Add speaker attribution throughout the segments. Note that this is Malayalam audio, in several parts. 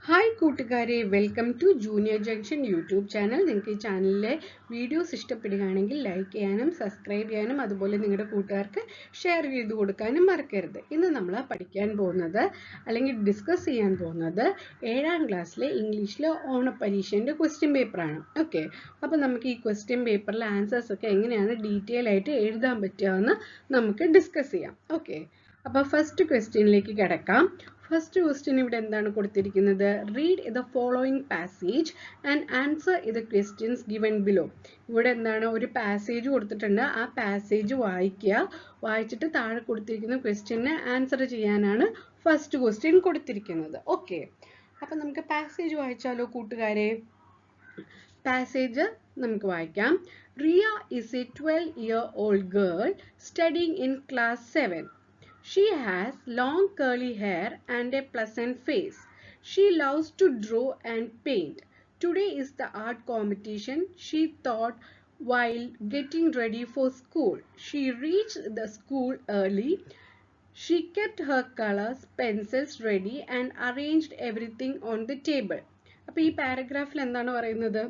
Speaker 1: ഹായ് കൂട്ടുകാരെ, welcome to Junior Junction YouTube channel. നിങ്ങൾക്ക് ഈ ചാനലിലെ വീഡിയോസ് ഇഷ്ടപ്പെടുകയാണെങ്കിൽ ലൈക്ക് ചെയ്യാനും സബ്സ്ക്രൈബ് ചെയ്യാനും അതുപോലെ നിങ്ങളുടെ കൂട്ടുകാർക്ക് ഷെയർ ചെയ്ത് കൊടുക്കാനും മറക്കരുത്. ഇന്ന് നമ്മൾ പഠിക്കാൻ പോകുന്നത് അല്ലെങ്കിൽ ഡിസ്കസ് ചെയ്യാൻ പോകുന്നത് 7ാം ക്ലാസ്സിലെ ഇംഗ്ലീഷിലെ ഓണപ്പരീക്ഷേൻ്റെ ക്വസ്റ്റ്യൻ പേപ്പറാണ്. ഓക്കെ, അപ്പോൾ നമുക്ക് ഈ ക്വസ്റ്റ്യൻ പേപ്പറിലെ ആൻസേഴ്സ് ഒക്കെ എങ്ങനെയാണ് ഡീറ്റെയിൽ ആയിട്ട് എഴുതാൻ പറ്റുകയെന്ന് നമുക്ക് ഡിസ്കസ് ചെയ്യാം. ഓക്കെ, അപ്പോൾ ഫസ്റ്റ് ക്വസ്റ്റ്യനിലേക്ക് കിടക്കാം. ഫസ്റ്റ് ക്വസ്റ്റ്യൻ ഇവിടെ എന്താണ് കൊടുത്തിരിക്കുന്നത്? Read the following passage and answer the questions given below. ഇവിടെ എന്താണ്, ഒരു പാസേജ് കൊടുത്തിട്ടുണ്ട്. ആ പാസേജ് വായിക്കുക, വായിച്ചിട്ട് താഴെ കൊടുത്തിരിക്കുന്ന ക്വസ്റ്റ്യന് ആൻസർ ചെയ്യാനാണ് ഫസ്റ്റ് ക്വസ്റ്റ്യൻ കൊടുത്തിരിക്കുന്നത്. ഓക്കെ, അപ്പം നമുക്ക് പാസേജ് വായിച്ചാലോ കൂട്ടുകാരെ? പാസേജ് നമുക്ക് വായിക്കാം. Riya is a 12-year-old girl studying in class 7. She has long curly hair and a pleasant face. She loves to draw and paint. Today is the art competition, she thought while getting ready for school. She reached the school early. She kept her colors, pencils ready and arranged everything on the table. അപ്പോൾ ഈ പാരഗ്രാഫിൽ എന്താണ് പറയുന്നത്?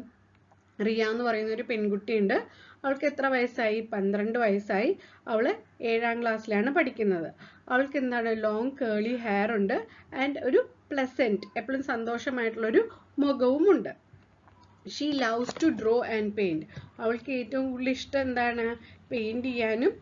Speaker 1: റിയ എന്ന് പറയുന്ന ഒരു പെൺകുട്ടിയുണ്ട്. അവൾക്ക് എത്ര വയസ്സായി? 12 വയസ്സായി. അവൾ 7ാം ക്ലാസ്സിലാണ് പഠിക്കുന്നത്. അവൾക്ക് എന്താണ്, ലോങ് കേളി ഹെയർ ഉണ്ട് ആൻഡ് ഒരു പ്ലസന്റ്, എപ്പോഴും സന്തോഷമായിട്ടുള്ളൊരു മുഖവും ഉണ്ട്. She loves to draw and paint. അവൾക്ക് ഏറ്റവും കൂടുതൽ ഇഷ്ടം എന്താണ്? പെയിന്റ് ചെയ്യാനും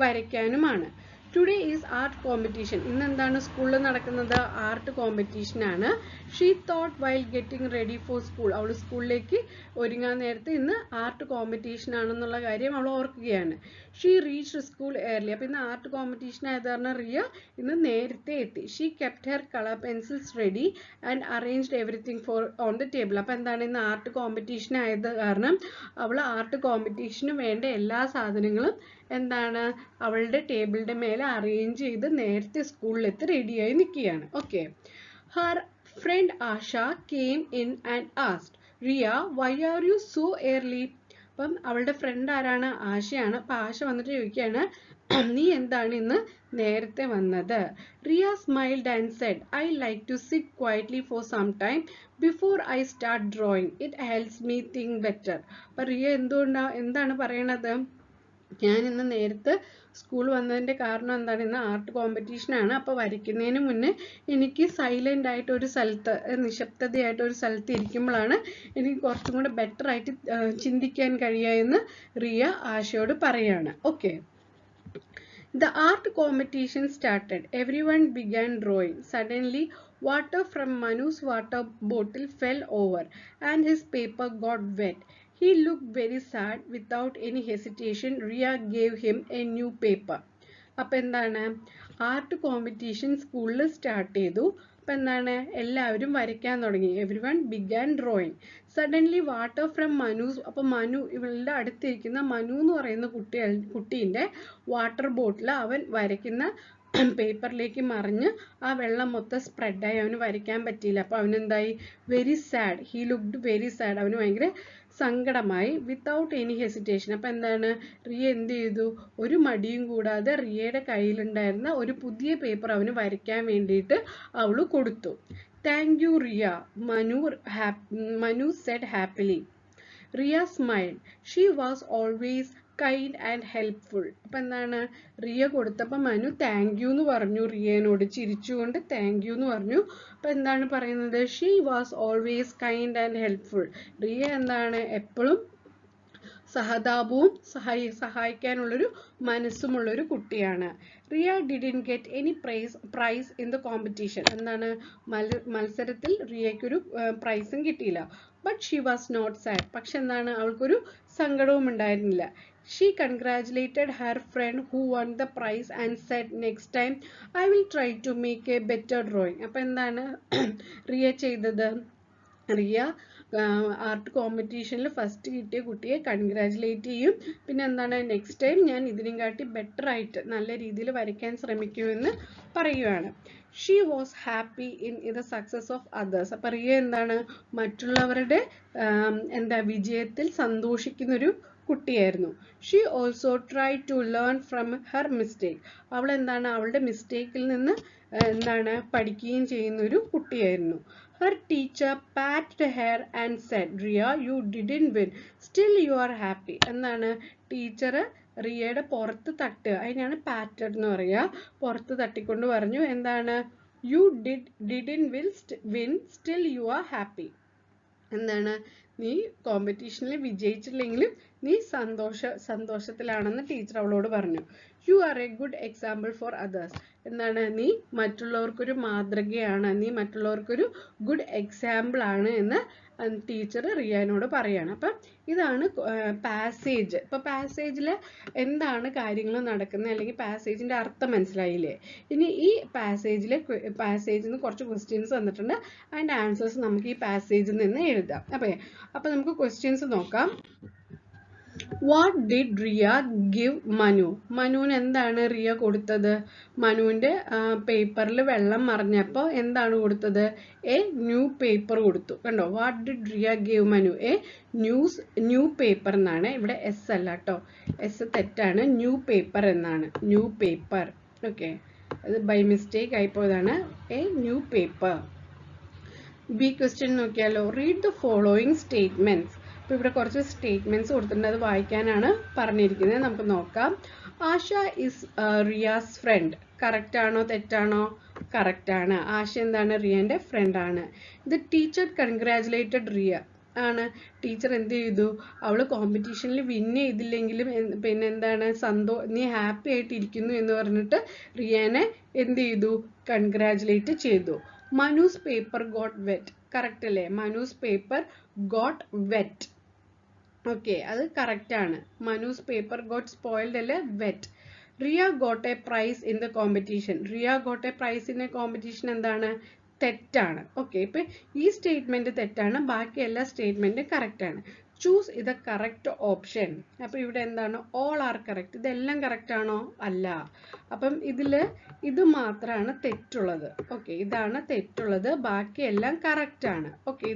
Speaker 1: വരയ്ക്കാനുമാണ്. Today is art competition. ഇന്ന് എന്താണ് സ്കൂളിൽ നടക്കുന്നത്? ആർട്ട് കോമ്പറ്റീഷൻ ആണ്. She thought while getting ready for school. അവൾ സ്കൂളിലേക്ക് ഒരുങ്ങാൻ നേരത്തെ ഇന്ന് ആർട്ട് കോമ്പറ്റീഷൻ ആണെന്നുള്ള കാര്യം അവൾ ഓർക്കുകയാണ്. She reached school early. അപ്പോൾ ഇന്ന് ആർട്ട് കോമ്പറ്റീഷൻ ആയത് കാരണം റിയ ഇന്ന് നേരത്തെ എത്തി. She kept her colour pencils ready and arranged everything for on the table. അപ്പോൾ എന്താണ്, ഇന്ന് ആർട്ട് കോമ്പറ്റീഷൻ ആയത് കാരണം അവൾ ആർട്ട് കോമ്പറ്റീഷന് വേണ്ട എല്ലാ സാധനങ്ങളും എന്താണ് അവളുടെ ടേബിളിൻ്റെ മേലെ അറേഞ്ച് ചെയ്ത് നേരത്തെ സ്കൂളിലെത്തി റെഡിയായി നിൽക്കുകയാണ്. Okay, her friend Asha came in and asked Riya why are you so early. അപ്പം അവളുടെ ഫ്രണ്ട് ആരാണ്? ആശയാണ്. അപ്പം ആശ വന്നിട്ട് ചോദിക്കുകയാണ്, നീ എന്താണ് ഇന്ന് നേരത്തെ വന്നത്? Riya smiled and said I like to sit quietly for some time before I start drawing, it helps me think better. അപ്പം റിയ എന്താണ് പറയണത്? ഞാൻ ഇന്ന് നേരത്തെ സ്കൂൾ വന്നതിൻ്റെ കാരണം എന്താണ്, ഇന്ന് ആർട്ട് കോമ്പറ്റീഷനാണ്. അപ്പോൾ വരയ്ക്കുന്നതിന് മുന്നേ എനിക്ക് സൈലൻ്റ് ആയിട്ട് ഒരു സ്ഥലത്ത്, നിശബ്ദതയായിട്ട് ഒരു സ്ഥലത്ത് ഇരിക്കുമ്പോഴാണ് എനിക്ക് കുറച്ചും കൂടെ ബെറ്റർ ആയിട്ട് ചിന്തിക്കാൻ കഴിയുക എന്ന് റിയ ആശയോട് പറയാണ്. Okay, the art competition started. Everyone began drawing. Suddenly, water from Manu's water bottle fell over and his paper got wet. He looked very sad. Without any hesitation, Riya gave him a new paper. അപ്പോൾ എന്താണ്, ആർട്ട് കോമ്പറ്റീഷൻ സ്കൂളിൽ സ്റ്റാർട്ട് ചെയ്തു. അപ്പം എന്താണ്, എല്ലാവരും വരയ്ക്കാൻ തുടങ്ങി. Every one began drawing. Suddenly water from Manu's. അപ്പം മനു, ഇവളുടെ അടുത്തിരിക്കുന്ന മനു എന്ന് പറയുന്ന കുട്ടീൻ്റെ വാട്ടർ ബോട്ടിൽ അവൻ വരയ്ക്കുന്ന പേപ്പറിലേക്ക് മറിഞ്ഞ് ആ വെള്ളം മൊത്തം സ്പ്രെഡായി. അവന് വരയ്ക്കാൻ പറ്റിയില്ല. അപ്പോൾ അവനെന്തായി? Very sad. He looked very sad. അവന് ഭയങ്കര സങ്കടമായി. Without any hesitation. അപ്പം എന്താണ്, റിയ എന്ത് ചെയ്തു? ഒരു മടിയും കൂടാതെ റിയയുടെ കയ്യിലുണ്ടായിരുന്ന ഒരു പുതിയ പേപ്പർ അവന് വരയ്ക്കാൻ വേണ്ടിയിട്ട് അവൾ കൊടുത്തു. Thank you Riya, Manu said happily. Riya smiled. She was always kind and helpful. അപ്പം എന്താണ്, റിയ കൊടുത്തപ്പോൾ മനു താങ്ക് യു എന്ന് പറഞ്ഞു റിയനോട്. ചിരിച്ചുകൊണ്ട് താങ്ക് യു എന്ന് പറഞ്ഞു. അപ്പം എന്താണ് പറയുന്നത്? She was always kind and helpful. Riya എന്താണ്, എപ്പോഴും സഹതാപവും സഹായിക്കാനുള്ളൊരു മനസ്സുമുള്ളൊരു കുട്ടിയാണ്. Riya didn't get any prize in the competition. എന്താണ്, മത്സരത്തിൽ റിയയ്ക്കൊരു പ്രൈസും കിട്ടിയില്ല. But she was not sad. പക്ഷെ എന്താണ്, അവൾക്കൊരു സങ്കടവും ഉണ്ടായിരുന്നില്ല. She congratulated her friend who won the prize and said next time I will try to make a better drawing. അപ്പം എന്താണ് റിയ ചെയ്തത്? റിയ ആർട്ട് കോമ്പറ്റീഷനിൽ ഫസ്റ്റ് കിട്ടിയ കുട്ടിയെ കൺഗ്രാജുലേറ്റ് ചെയ്യും. പിന്നെ എന്താണ്, നെക്സ്റ്റ് ടൈം ഞാൻ ഇതിനും കാട്ടി ബെറ്റർ ആയിട്ട് നല്ല രീതിയിൽ വരയ്ക്കാൻ ശ്രമിക്കുമെന്ന് പറയുകയാണ്. She was happy in the success of others. അപ്പം റിയ എന്താണ്, മറ്റുള്ളവരുടെ വിജയത്തിൽ സന്തോഷിക്കുന്നൊരു കുട്ടിയായിരുന്നു. She also try to learn from her mistake. അവൾ എന്താണ് അവളുടെ മിസ്റ്റേക്കിൽ നിന്ന് എന്താണ് പഠിക്കുകയും ചെയ്യുന്ന ഒരു കുട്ടിയായിരുന്നു. Her teacher patted her and said, Riya you didn't win, still you are happy. എന്താണ് ടീച്ചർ റിയയുടെ പുറത്ത് തട്ടുക, അതിനാണ് പാറ്റഡ് എന്ന് പറയുക. പുറത്ത് തട്ടിക്കൊണ്ട് പറഞ്ഞു എന്താണ് you didn't win still you are happy. എന്താണ് നീ കോമ്പറ്റീഷനിൽ വിജയിച്ചില്ലെങ്കിലും നീ സന്തോഷത്തിലാണെന്ന് ടീച്ചർ അവളോട് പറഞ്ഞു. You are a good example for others. എന്താണ് നീ മറ്റുള്ളവർക്കൊരു മാതൃകയാണ്, നീ മറ്റുള്ളവർക്കൊരു ഗുഡ് എക്സാമ്പിൾ ആണ് എന്ന് ടീച്ചർ റിയാനോട് പറയാണ്. അപ്പം ഇതാണ് പാസേജ്. ഇപ്പൊ പാസേജിൽ എന്താണ് കാര്യങ്ങൾ നടക്കുന്നത്, അല്ലെങ്കിൽ പാസേജിന്റെ അർത്ഥം മനസ്സിലായില്ലേ? ഇനി ഈ പാസേജിൽ നിന്ന് കുറച്ച് ക്വസ്റ്റ്യൻസ് തന്നിട്ടുണ്ട്. അതിന്റെ ആൻസേഴ്സ് നമുക്ക് ഈ പാസേജിൽ നിന്ന് എഴുതാം. അപ്പൊ നമുക്ക് ക്വസ്റ്റ്യൻസ് നോക്കാം. What did Riya give Manu? മനുവിന് എന്താണ് റിയ കൊടുത്തത്? മനുവിന്റെ പേപ്പറിൽ വെള്ളം മറിഞ്ഞപ്പോൾ എന്താണ് കൊടുത്തത്? എ ന്യൂ പേപ്പർ കൊടുത്തു. കണ്ടോ? What did Riya give Manu? A new paper എന്നാണ്. ഇവിടെ എസ് അല്ല കേട്ടോ, എസ് തെറ്റാണ്, ന്യൂ പേപ്പർ എന്നാണ്. New paper. ഓക്കെ, അത് ബൈ മിസ്റ്റേക്ക് ആയിപ്പോയതാണ്. A new paper. B question നോക്കിയാലോ. Read the following statements. അപ്പോൾ ഇവിടെ കുറച്ച് സ്റ്റേറ്റ്മെന്റ്സ് കൊടുത്തിട്ടുണ്ട്, അത് വായിക്കാനാണ് പറഞ്ഞിരിക്കുന്നത്. നമുക്ക് നോക്കാം. Asha is Riya's friend. Correct ആണോ തെറ്റാണോ? കറക്റ്റ് ആണ്. ആശ എന്താണ്? റിയന്റെ ഫ്രണ്ട് ആണ്. The teacher congratulated Riya. ആണ്. ടീച്ചർ എന്ത് ചെയ്തു? അവള് കോമ്പറ്റീഷനിൽ വിൻ ചെയ്തില്ലെങ്കിലും പിന്നെ എന്താണ് നീ ഹാപ്പി ആയിട്ട് ഇരിക്കുന്നു എന്ന് പറഞ്ഞിട്ട് റിയാനെ എന്ത് ചെയ്തു? കൺഗ്രാജുലേറ്റ് ചെയ്തു. Manu's paper got wet. Correct അല്ലേ? Manu's paper got wet. Okay, അത് കറക്റ്റ് ആണ്. മനൂസ് പേപ്പർ ഗോട്ട് സ്പോയിൽഡ് അല്ലേ? Wet. Riya got a prize in the competition. Riya got a prize in a competition എന്താണ്? തെറ്റാണ്. ഓക്കെ, ഇപ്പൊ ഈ സ്റ്റേറ്റ്മെന്റ് തെറ്റാണ്, ബാക്കി എല്ലാ സ്റ്റേറ്റ്മെന്റും കറക്റ്റ് ആണ്. ചൂസ് ഇത് കറക്റ്റ് ഓപ്ഷൻ. അപ്പൊ ഇവിടെ എന്താണ്? All are correct. ഇതെല്ലാം കറക്റ്റ് ആണോ? അല്ല. അപ്പം ഇത് മാത്രമാണ് തെറ്റുള്ളത്. ഓക്കെ, ഇതാണ് തെറ്റുള്ളത്, ബാക്കിയെല്ലാം കറക്റ്റ് ആണ്. ഓക്കെ,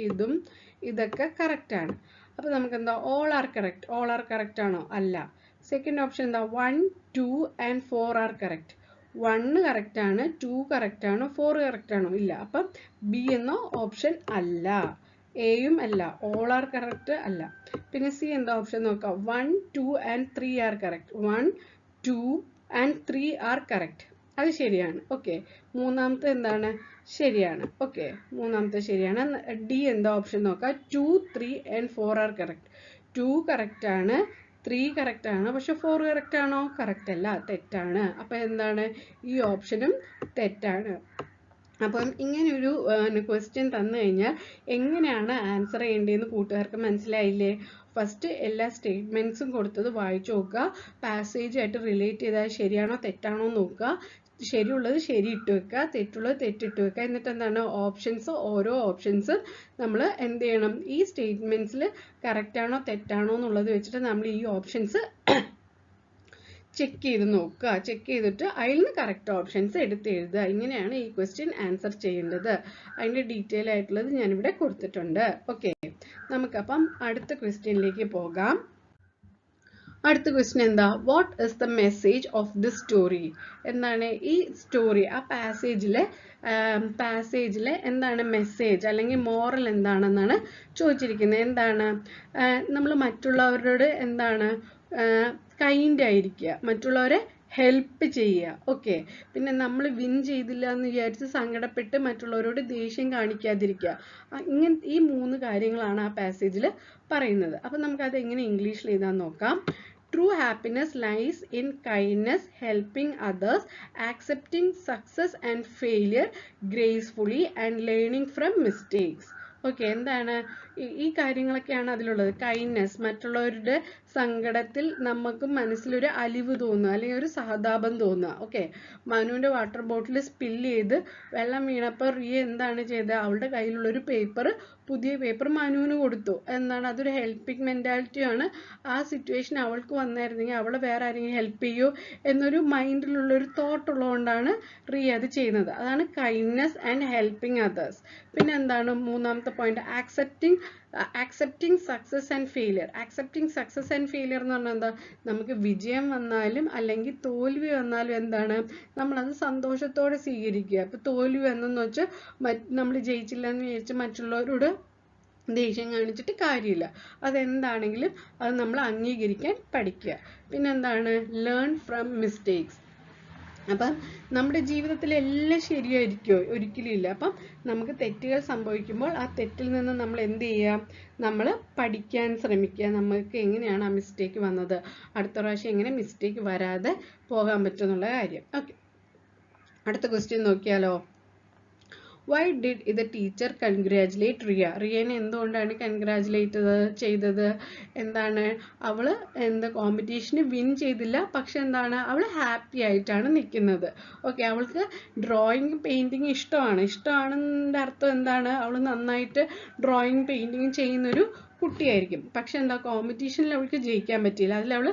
Speaker 1: ഇതും ഇതൊക്കെ കറക്റ്റ് ആണ്. അപ്പൊ നമുക്ക് എന്താ? All are correct. All are correct ആണോ? അല്ല. സെക്കൻഡ് ഓപ്ഷൻ എന്താ? 1, 2 and 4 ആർ കറക്റ്റ്. 1 കറക്റ്റ് ആണ്, 2 കറക്റ്റ് ആണോ, 4 കറക്റ്റ് ആണോ? ഇല്ല. അപ്പം ബി എന്ന ഓപ്ഷൻ അല്ല. എയും അല്ല, ഓൾ ആർ കറക്റ്റ് അല്ല. പിന്നെ സി എന്താ ഓപ്ഷൻ നോക്കാം. 1, 2 and 3 are correct. 1, 2 and 3 are correct. അത് ശരിയാണ്. ഓക്കെ, മൂന്നാമത്തെ എന്താണ്? ശരിയാണ്. ഓക്കെ, മൂന്നാമത്തെ ശരിയാണ്. ഡി എന്താ ഓപ്ഷൻ നോക്കാം. 2, 3 and 4 ആർ കറക്റ്റ്. 2 കറക്റ്റ് ആണ്, 3 കറക്റ്റ് ആണ്, പക്ഷെ 4 കറക്റ്റ് ആണോ? കറക്റ്റ് അല്ല, തെറ്റാണ്. അപ്പൊ എന്താണ്? ഈ ഓപ്ഷനും തെറ്റാണ്. അപ്പം ഇങ്ങനെയൊരു ക്വസ്റ്റ്യൻ തന്നു കഴിഞ്ഞാൽ എങ്ങനെയാണ് ആൻസർ ചെയ്യേണ്ടതെന്ന് കൂട്ടുകാർക്ക് മനസ്സിലായില്ലേ? ഫസ്റ്റ് എല്ലാ സ്റ്റേറ്റ്മെന്റ്സും കൊടുത്തത് വായിച്ചു നോക്കുക, പാസേജ് ആയിട്ട് റിലേറ്റ് ചെയ്താൽ ശരിയാണോ തെറ്റാണോ നോക്കുക, ശരിയുള്ളത് ശരി ഇട്ട് വെക്കുക, തെറ്റുള്ളത് തെറ്റിട്ട് വെക്കുക. എന്നിട്ട് എന്താണ്? ഓരോ ഓപ്ഷൻസും നമ്മൾ എന്ത് ചെയ്യണം? ഈ സ്റ്റേറ്റ്മെന്റ്സിൽ കറക്റ്റ് ആണോ തെറ്റാണോ എന്നുള്ളത് വെച്ചിട്ട് നമ്മൾ ഈ ഓപ്ഷൻസ് ചെക്ക് ചെയ്ത് നോക്കുക. ചെക്ക് ചെയ്തിട്ട് അതിൽ നിന്ന് കറക്റ്റ് ഓപ്ഷൻസ് എടുത്ത് എഴുതുക. ഇങ്ങനെയാണ് ഈ ക്വസ്റ്റ്യൻ ആൻസർ ചെയ്യേണ്ടത്. അതിന്റെ ഡീറ്റെയിൽ ആയിട്ടുള്ളത് ഞാനിവിടെ കൊടുത്തിട്ടുണ്ട്. ഓക്കെ, നമുക്കപ്പം അടുത്ത ക്വസ്റ്റ്യനിലേക്ക് പോകാം. അടുത്ത ക്വസ്റ്റ്യൻ എന്താ? What is the message of the story? എന്താണ് ഈ സ്റ്റോറി? ആ പാസേജിലെ എന്താണ് മെസ്സേജ് അല്ലെങ്കിൽ മോറൽ എന്താണെന്നാണ് ചോദിച്ചിരിക്കുന്നത്. എന്താണ്? നമ്മൾ മറ്റുള്ളവരോട് എന്താണ് കൈൻഡ് ആയിരിക്കുക, മറ്റുള്ളവരെ ഹെൽപ്പ് ചെയ്യുക. ഓക്കെ, പിന്നെ നമ്മൾ വിൻ ചെയ്തില്ല എന്ന് വിചാരിച്ച് സങ്കടപ്പെട്ട് മറ്റുള്ളവരോട് ദേഷ്യം കാണിക്കാതിരിക്കുക. ഈ 3 കാര്യങ്ങളാണ് ആ പാസേജിൽ പറയുന്നത്. അപ്പം നമുക്കത് എങ്ങനെ ഇംഗ്ലീഷിൽ എഴുതാൻ നോക്കാം. True happiness lies in kindness, helping others, accepting success and failure gracefully, and learning from mistakes. Okay, എന്താണ് ഈ കാര്യങ്ങളൊക്കെയാണ് അതിലുള്ളത്. കൈൻഡ്നെസ്, മറ്റുള്ളവരുടെ സങ്കടത്തിൽ നമുക്ക് മനസ്സിലൊരു അലിവ് തോന്നുക അല്ലെങ്കിൽ ഒരു സഹതാപം തോന്നുക. ഓക്കെ, മനുവിന്റെ വാട്ടർ ബോട്ടിൽ സ്പില്ല് ചെയ്ത് വെള്ളം വീണപ്പോൾ റിയ എന്താണ് ചെയ്തത്? അവളുടെ കയ്യിലുള്ളൊരു പുതിയ പേപ്പർ മനുവിന് കൊടുത്തു. എന്താണ്? അതൊരു ഹെൽപ്പിംഗ് മെന്റാലിറ്റി ആണ്. ആ സിറ്റുവേഷൻ അവൾക്ക് വന്നായിരുന്നെങ്കിൽ അവളെ വേറെ ആരെങ്കിലും ഹെൽപ്പ് ചെയ്യൂ എന്നൊരു മൈൻഡിലുള്ളൊരു തോട്ട് ഉള്ളതുകൊണ്ടാണ് റിയ അത് ചെയ്യുന്നത്. അതാണ് കൈൻഡ്നെസ് ആൻഡ് ഹെൽപ്പിംഗ് അതേഴ്സ്. പിന്നെ എന്താണ് മൂന്നാമത്തെ point? Accepting accepting success and failure. Accepting success and failure എന്ന് പറഞ്ഞാൽ എന്താ, നമുക്ക് വിജയം വന്നാലും അല്ലെങ്കിൽ തോൽവി വന്നാലും എന്താണ്, നമ്മളത് സന്തോഷത്തോടെ സ്വീകരിക്കുക. ഇപ്പൊ തോൽവി വന്നെന്ന് വെച്ചാൽ നമ്മൾ ജയിച്ചില്ല എന്ന് വിചാരിച്ച് മറ്റുള്ളവരോട് ദേഷ്യം കാണിച്ചിട്ട് കാര്യമില്ല. അതെന്താണെങ്കിലും അത് നമ്മൾ അംഗീകരിക്കാൻ പഠിക്കുക. പിന്നെന്താണ്, ലേൺ ഫ്രം മിസ്റ്റേക്സ്. അപ്പം നമ്മുടെ ജീവിതത്തിൽ എല്ലാം ശരിയായിരിക്കുമോ, ഒരിക്കലും ഇല്ല. അപ്പം നമുക്ക് തെറ്റുകൾ സംഭവിക്കുമ്പോൾ ആ തെറ്റിൽ നിന്ന് നമ്മൾ എന്ത് ചെയ്യാം, നമ്മൾ പഠിക്കാൻ ശ്രമിക്കുക. നമുക്ക് എങ്ങനെയാണ് ആ മിസ്റ്റേക്ക് വന്നത്, അടുത്ത പ്രാവശ്യം എങ്ങനെ മിസ്റ്റേക്ക് വരാതെ പോകാൻ പറ്റുമെന്നുള്ള കാര്യം. ഓക്കെ, അടുത്ത ക്വസ്റ്റ്യൻ നോക്കിയാലോ. Why did the teacher congratulate Riya? റിയനെ എന്തുകൊണ്ടാണ് കൺഗ്രാജുലേറ്റ് ചെയ്തത്? എന്താണ്, അവള് കോമ്പറ്റീഷന് വിൻ ചെയ്തില്ല, പക്ഷെ എന്താണ്, അവള് ഹാപ്പി ആയിട്ടാണ് നിൽക്കുന്നത്. ഓക്കെ, അവൾക്ക് ഡ്രോയിങ് പെയിന്റിങ് ഇഷ്ടമാണെന്നതിൻ്റെ അർത്ഥം എന്താണ്, അവൾ നന്നായിട്ട് ഡ്രോയിങ് പെയിന്റിങ് ചെയ്യുന്നൊരു കുട്ടിയായിരിക്കും. പക്ഷെ എന്താ, കോമ്പറ്റീഷനിൽ അവൾക്ക് ജയിക്കാൻ പറ്റിയില്ല. അതിലവൾ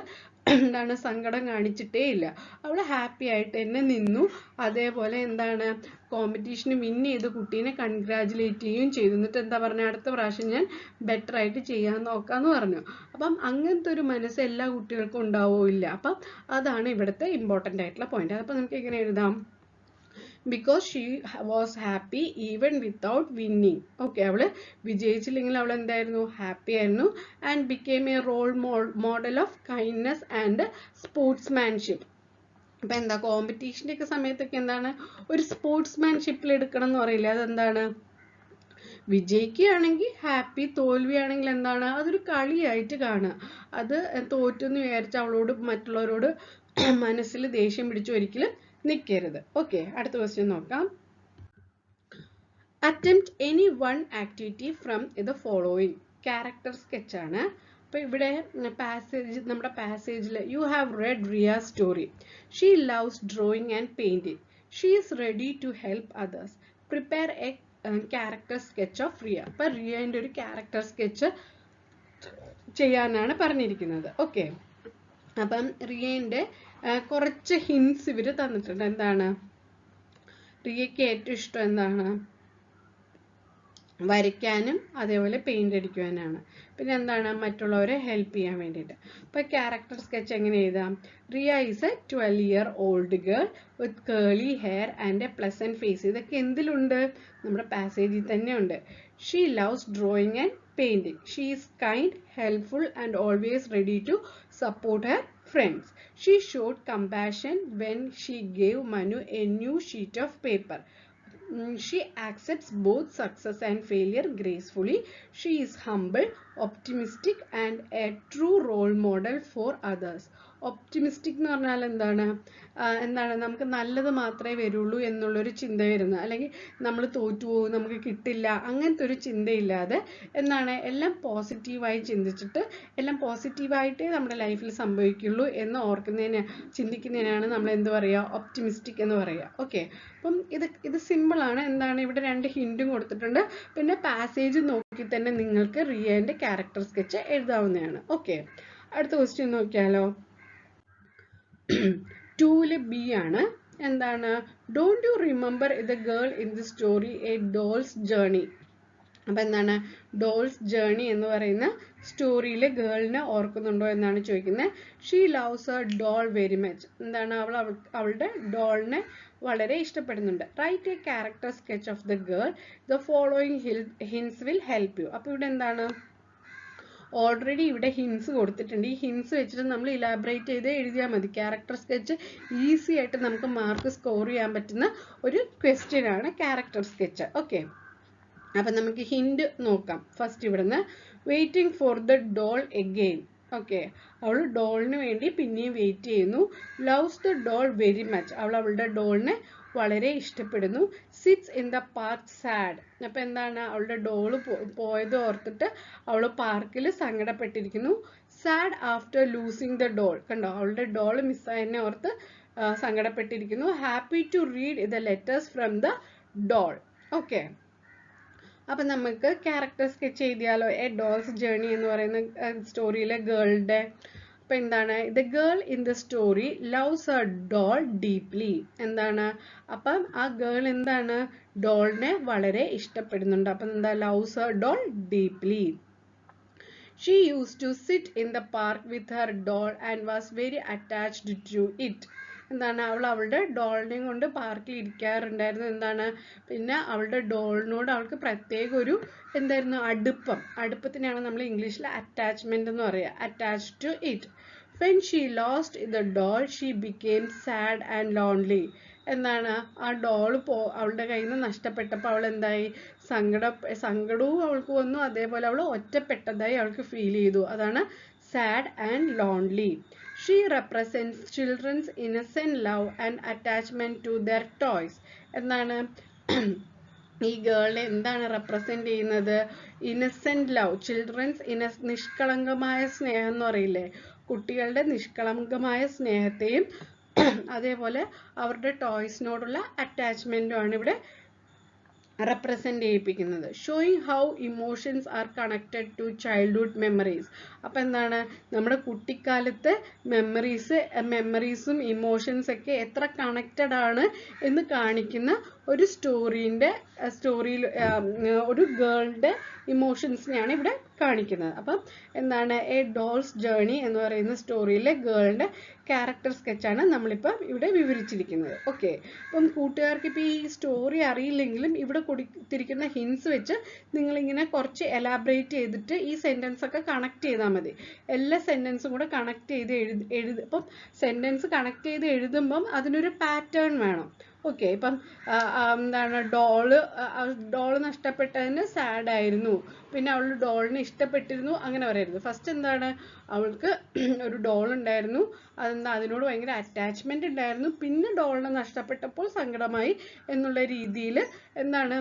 Speaker 1: എന്താണ്, സങ്കടം കാണിച്ചിട്ടേ ഇല്ല. അവൾ ഹാപ്പി ആയിട്ട് തന്നെ നിന്നു. അതേപോലെ എന്താണ്, കോമ്പറ്റീഷന് വിൻ ചെയ്ത കുട്ടീനെ കൺഗ്രാജുലേറ്റ് ചെയ്യുകയും ചെയ്തു. എന്നിട്ട് എന്താ പറഞ്ഞ, അടുത്ത പ്രാവശ്യം ഞാൻ ബെറ്റർ ആയിട്ട് ചെയ്യാൻ നോക്കാന്ന് പറഞ്ഞു. അപ്പം അങ്ങനത്തെ ഒരു മനസ്സ് എല്ലാ കുട്ടികൾക്കും ഉണ്ടാവില്ല. അപ്പം അതാണ് ഇവിടുത്തെ ഇമ്പോർട്ടൻ്റ് ആയിട്ടുള്ള പോയിന്റ്. അപ്പം നമുക്ക് എങ്ങനെ എഴുതാം, because she was happy even without winning. Okay, അവള് വിജയിച്ചില്ലെങ്കിൽ അവൾ എന്തായിരുന്നു, ഹാപ്പി ആയിരുന്നു. And became a role model of kindness and sportsmanship. അപ്പൊ എന്താ, കോമ്പറ്റീഷൻ്റെ ഒക്കെ സമയത്തൊക്കെ എന്താണ്, ഒരു സ്പോർട്സ്മാൻഷിപ്പിൽ എടുക്കണം എന്ന് പറയില്ല. അതെന്താണ്, വിജയിക്കുകയാണെങ്കിൽ ഹാപ്പി, തോൽവിയാണെങ്കിൽ എന്താണ്, അതൊരു കളിയായിട്ട് കാണുക. അത് തോറ്റെന്ന് വിചാരിച്ച് അവളോട് മറ്റുള്ളവരോട് മനസ്സിൽ ദേഷ്യം പിടിച്ച് ഒരിക്കലും നിൽക്കരുത്. ഓക്കെ, അടുത്ത ക്വസ്റ്റ്യൻ നോക്കാം. Attempt any one activity from the following. Character sketch ആണ്. അപ്പോൾ ഇവിടെ നമ്മുടെ പാസേജിൽ you have read Riya story. She loves drawing and painting. She is ready to help others. Prepare a character sketch of Riya. അപ്പോൾ റിയൻ്റെ ഒരു ക്യാരക്ടർ സ്കെച്ച് ചെയ്യാനാണ് പറഞ്ഞിരിക്കുന്നത്. ഓക്കെ, അപ്പം റിയൻ്റെ കുറച്ച് ഹിൻസ് ഇവർ തന്നിട്ടുണ്ട്. എന്താണ്, റിയയ്ക്ക് ഏറ്റവും ഇഷ്ടം എന്താണ്, വരയ്ക്കാനും അതേപോലെ പെയിന്റ് അടിക്കുവാനാണ്. പിന്നെ എന്താണ്, മറ്റുള്ളവരെ ഹെൽപ്പ് ചെയ്യാൻ വേണ്ടിയിട്ട്. അപ്പോൾ ക്യാരക്ടർ സ്കെച്ച് എങ്ങനെ എഴുതാം, Riya is a 12-year-old girl with curly hair and a pleasant face. ഇതൊക്കെ എന്തിലുണ്ട്, നമ്മുടെ പാസേജിൽ തന്നെ ഉണ്ട്. She loves drawing and painting. She is kind, helpful and always ready to support her friends. She showed compassion when she gave Manu a new sheet of paper. She accepts both success and failure gracefully. She is humble, optimistic and a true role model for others. Optimistic എന്ന് പറഞ്ഞാൽ എന്താണ്, നമുക്ക് നല്ലത് മാത്രമേ വരുള്ളൂ എന്നുള്ളൊരു ചിന്ത വരുന്നത്, അല്ലെങ്കിൽ നമ്മൾ തോറ്റുപോകും, നമുക്ക് കിട്ടില്ല, അങ്ങനത്തെ ഒരു ചിന്തയില്ലാതെ എന്താണ്, എല്ലാം പോസിറ്റീവായി ചിന്തിച്ചിട്ട് എല്ലാം പോസിറ്റീവായിട്ടേ നമ്മുടെ ലൈഫിൽ സംഭവിക്കുള്ളൂ എന്ന് ചിന്തിക്കുന്നതിനാണ് നമ്മൾ എന്ത് പറയുക, ഒപ്റ്റിമിസ്റ്റിക് എന്ന് പറയുക. ഓക്കെ, അപ്പം ഇത് സിമ്പിളാണ്. എന്താണ്, ഇവിടെ 2 ഹിൻറ്റും കൊടുത്തിട്ടുണ്ട്. പിന്നെ പാസേജ് നോക്കി തന്നെ നിങ്ങൾക്ക് റിയൻ്റെ ക്യാരക്ടർ സ്കെച്ച് എഴുതാവുന്നതാണ്. ഓക്കെ, അടുത്ത ക്വസ്റ്റ്യൻ നോക്കിയാലോ. 2 ബി ആണ്. എന്താണ്, don't you remember the girl in the story A doll's journey. അപ്പം എന്താണ്, ഡോൾസ് ജേർണി എന്ന് പറയുന്ന സ്റ്റോറിയിലെ ഗേളിനെ ഓർക്കുന്നുണ്ടോ എന്നാണ് ചോദിക്കുന്നത്. She loves a doll very much. എന്താണ്, അവളുടെ ഡോളിനെ വളരെ ഇഷ്ടപ്പെടുന്നുണ്ട്. Write a character sketch of the girl. The following hints will help you. അപ്പോൾ ഇവിടെ എന്താണ്, ഓൾറെഡി ഇവിടെ ഹിൻസ് കൊടുത്തിട്ടുണ്ട്. ഈ ഹിൻസ് വെച്ചിട്ട് നമ്മൾ ഇലാബറേറ്റ് ചെയ്ത് എഴുതിയാൽ മതി. ക്യാരക്ടർ സ്കെച്ച് ഈസി ആയിട്ട് നമുക്ക് മാർക്ക് സ്കോർ ചെയ്യാൻ പറ്റുന്ന ഒരു ക്വസ്റ്റ്യൻ ആണ് ക്യാരക്ടർ സ്കെച്ച്. ഓക്കെ, അപ്പം നമുക്ക് ഹിൻഡ് നോക്കാം. ഫസ്റ്റ് ഇവിടുന്ന് waiting for the doll again. Okay, അവൾ ഡോളിന് വേണ്ടി പിന്നെയും വെയിറ്റ് ചെയ്യുന്നു. Loves the doll very much. അവളുടെ ഡോളിനെ വളരെ ഇഷ്ടപ്പെടുന്നു. Sits in the park sad. അപ്പം എന്താണ്, അവളുടെ ഡോള് പോയത് ഓർത്തിട്ട് അവൾ പാർക്കിൽ സങ്കടപ്പെട്ടിരിക്കുന്നു. Sad after losing the doll. കണ്ടോ, അവളുടെ ഡോൾ മിസ്സായതിനെ ഓർത്ത് സങ്കടപ്പെട്ടിരിക്കുന്നു. Happy to read the letters from the doll. Okay, അപ്പം നമുക്ക് ക്യാരക്ടർ സ്കെച്ച് എഴുതിയാലോ. എ ഡോൾസ് ജേർണി എന്ന് പറയുന്ന സ്റ്റോറിയിലെ ഗേളുടെ. അപ്പം എന്താണ്, the girl in the story loves a doll deeply. എന്താണ്, അപ്പം ആ ഗേൾ എന്താണ്, ഡോളിനെ വളരെ ഇഷ്ടപ്പെടുന്നുണ്ട്. അപ്പം എന്താ, loves a doll deeply. She used to sit in the park with her doll and was very attached to it. എന്താണ് അവളുടെ ഡോളിനെയും കൊണ്ട് പാർക്കിൽ ഇരിക്കാറുണ്ടായിരുന്നു. എന്താണ് പിന്നെ അവളുടെ ഡോളിനോട് അവൾക്ക് പ്രത്യേക ഒരു എന്തായിരുന്നു അടുപ്പത്തിനാണ് നമ്മൾ ഇംഗ്ലീഷിൽ അറ്റാച്ച്മെന്റ് എന്ന് പറയുക. Attached to it. When she lost the doll, she became sad and lonely. എന്താണ് ആ ഡോള് അവളുടെ കയ്യിൽ നിന്ന് നഷ്ടപ്പെട്ടപ്പോൾ അവൾ എന്തായി സങ്കടവും അവൾക്ക് വന്നു. അതേപോലെ അവൾ ഒറ്റപ്പെട്ടതായി അവൾക്ക് ഫീൽ ചെയ്തു. അതാണ് sad and lonely. She represents children's innocent love and attachment to their toys. എന്താണ് ഈ ഗേളിനെ എന്താണ് റെപ്രസെന്റ് ചെയ്യുന്നത്? ഇന്നസെന്റ് ലവ്, ചിൽഡ്രൻസ് നിഷ്കളങ്കമായ സ്നേഹം എന്ന് പറയില്ലേ, കുട്ടികളുടെ നിഷ്കളങ്കമായ സ്നേഹത്തെയും അതേപോലെ അവരുടെ ടോയ്സിനോടുള്ള അറ്റാച്ച്മെന്റും ആണ് ഇവിടെ റെപ്രസെന്റ് ചെയ്യിപ്പിക്കുന്നത്. Showing how emotions are connected to childhood memories. അപ്പം എന്താണ് നമ്മുടെ കുട്ടിക്കാലത്തെ മെമ്മറീസും ഇമോഷൻസ് ഒക്കെ എത്ര കണക്റ്റഡ് ആണ് എന്ന് കാണിക്കുന്ന ഒരു സ്റ്റോറിയിൽ ഒരു ഗേളിന്റെ ഇമോഷൻസിനെയാണ് ഇവിടെ കാണിക്കുന്നത്. അപ്പം എന്താണ് എ ഡോൾസ് ജേർണി എന്ന് പറയുന്ന സ്റ്റോറിയിലെ ഗേളിന്റെ ക്യാരക്ടർ സ്കെച്ചാണ് നമ്മളിപ്പോൾ ഇവിടെ വിവരിച്ചിരിക്കുന്നത്. ഓക്കെ, അപ്പം കൂട്ടുകാർക്ക് ഇപ്പോൾ ഈ സ്റ്റോറി അറിയില്ലെങ്കിലും ഇവിടെ കൊടുത്തിരിക്കുന്ന ഹിൻസ് വെച്ച് നിങ്ങളിങ്ങനെ കുറച്ച് എലാബറേറ്റ് ചെയ്തിട്ട് ഈ സെന്റൻസ് ഒക്കെ കണക്ട് ചെയ്താൽ മതി. എല്ലാ സെന്റൻസും കൂടെ കണക്ട് ചെയ്ത് അപ്പം സെന്റൻസ് കണക്ട് ചെയ്ത് എഴുതുമ്പം അതിനൊരു പാറ്റേൺ വേണം. ഓക്കെ, ഇപ്പം എന്താണ് ഡോള് നഷ്ടപ്പെട്ടതിന് സാഡ് ആയിരുന്നു, പിന്നെ അവൾ ഡോളിനെ ഇഷ്ടപ്പെട്ടിരുന്നു, അങ്ങനെ പറയരുത്. ഫസ്റ്റ് എന്താണ് അവൾക്ക് ഒരു ഡോൾ ഉണ്ടായിരുന്നു, അതിനോട് ഭയങ്കര അറ്റാച്ച്മെന്റ് ഉണ്ടായിരുന്നു, പിന്നെ ഡോളിനെ നഷ്ടപ്പെട്ടപ്പോൾ സങ്കടമായി എന്നുള്ള രീതിയിൽ എന്താണ്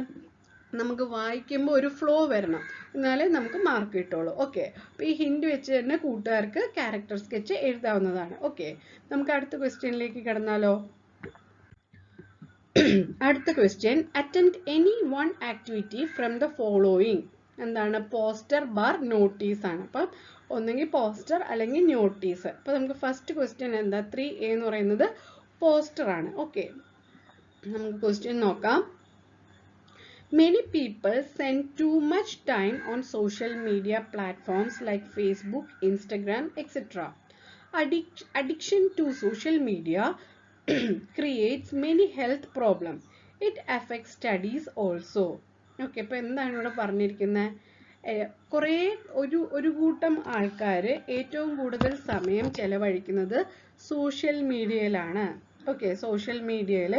Speaker 1: നമുക്ക് വായിക്കുമ്പോൾ ഒരു ഫ്ലോ വരണം, എന്നാലേ നമുക്ക് മാർക്ക് കിട്ടുള്ളൂ. ഓക്കെ, അപ്പോൾ ഈ ഹിന്റ് വെച്ച് തന്നെ കൂട്ടുകാർക്ക് ക്യാരക്ടർ സ്കെച്ച് എഴുതാവുന്നതാണ്. ഓക്കെ, നമുക്ക് അടുത്ത ക്വസ്റ്റ്യനിലേക്ക് കിടന്നാലോ? അടുത്ത question, attempt any one activity from the following. എന്താണ് പോസ്റ്റർ ബാർ നോട്ടീസ് ആണ്. അപ്പം ഒന്നെങ്കിൽ പോസ്റ്റർ അല്ലെങ്കിൽ നോട്ടീസ്. അപ്പോൾ നമുക്ക് ഫസ്റ്റ് ക്വസ്റ്റ്യൻ എന്താ 3A എന്ന് പറയുന്നത് പോസ്റ്റർ ആണ്. ഓക്കെ, നമുക്ക് ക്വസ്റ്റ്യൻ നോക്കാം. Many people spend too much time on social media platforms like Facebook, Instagram, etc. Addiction to social media creates many health problems. It affects studies also. Okay, അപ്പോൾ എന്താണ് ഇവിടെ പറഞ്ഞിരിക്കുന്നത്? കുറേ ഒരു കൂട്ടം ആൾക്കാർ ഏറ്റവും കൂടുതൽ സമയം ചെലവഴിക്കുന്നത് സോഷ്യൽ മീഡിയയിലാണ്. ഓക്കെ, സോഷ്യൽ മീഡിയയിൽ